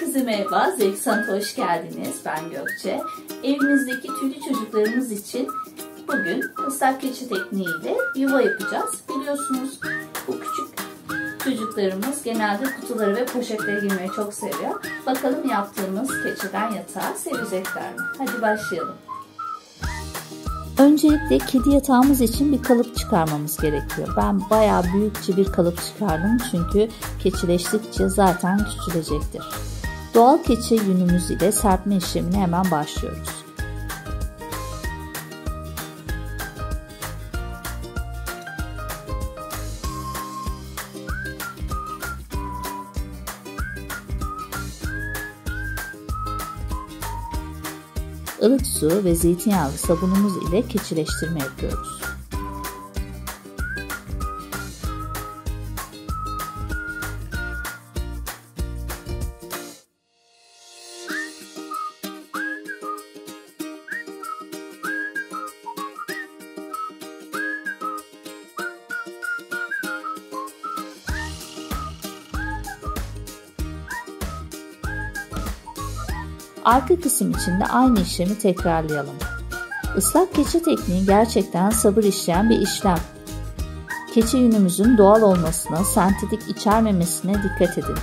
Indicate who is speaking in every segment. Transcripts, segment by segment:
Speaker 1: Herkese merhaba, Zevk-i hoş geldiniz. Ben Gökçe. Evimizdeki tüylü çocuklarımız için bugün ıslak keçe tekniğiyle yuva yapacağız. Biliyorsunuz bu küçük çocuklarımız genelde kutuları ve poşetlere girmeyi çok seviyor. Bakalım yaptığımız keçeden yatağı sevecekler mi? Hadi başlayalım. Öncelikle kedi yatağımız için bir kalıp çıkarmamız gerekiyor. Ben bayağı büyükçe bir kalıp çıkardım çünkü keçileştikçe zaten küçülecektir. Doğal keçe yünümüz ile serpme işlemine hemen başlıyoruz. Ilık su ve zeytinyağlı sabunumuz ile keçileştirme yapıyoruz. Arka kısım için de aynı işlemi tekrarlayalım. Islak keçe tekniği gerçekten sabır isteyen bir işlem. Keçe yünümüzün doğal olmasına, sentetik içermemesine dikkat edin.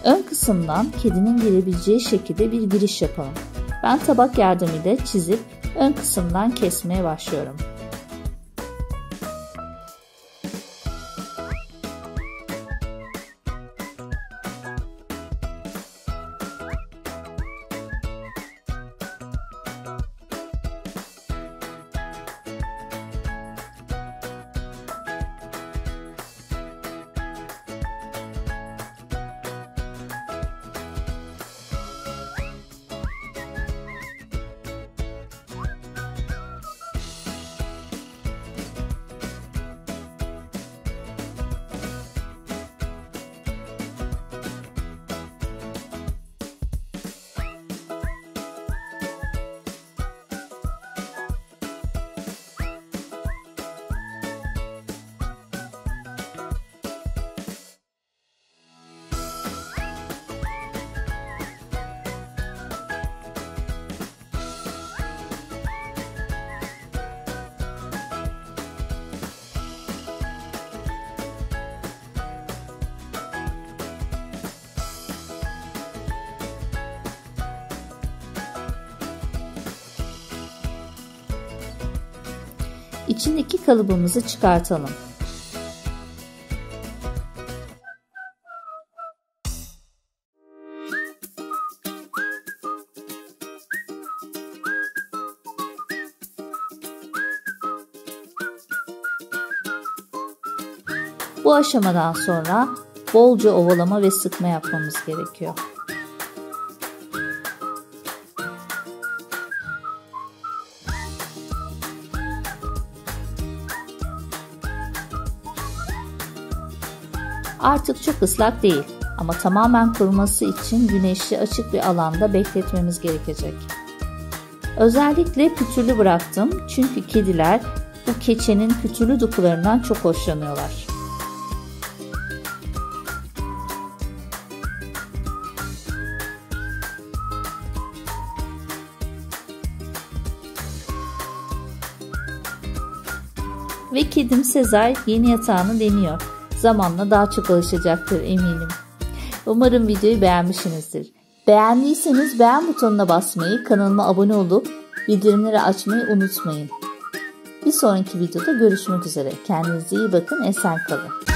Speaker 1: Ön kısımdan kedinin girebileceği şekilde bir giriş yapalım. Ben tabak yardımıyla çizip ön kısımdan kesmeye başlıyorum. İçindeki kalıbımızı çıkartalım. Bu aşamadan sonra bolca ovalama ve sıkma yapmamız gerekiyor. Artık çok ıslak değil ama tamamen kuruması için güneşli açık bir alanda bekletmemiz gerekecek. Özellikle pütürlü bıraktım çünkü kediler bu keçenin pütürlü dokularından çok hoşlanıyorlar. Ve kedim Sezar yeni yatağını deniyor. Zamanla daha çok alışacaktır eminim. Umarım videoyu beğenmişsinizdir. Beğendiyseniz beğen butonuna basmayı, kanalıma abone olup bildirimleri açmayı unutmayın. Bir sonraki videoda görüşmek üzere. Kendinize iyi bakın, esen kalın.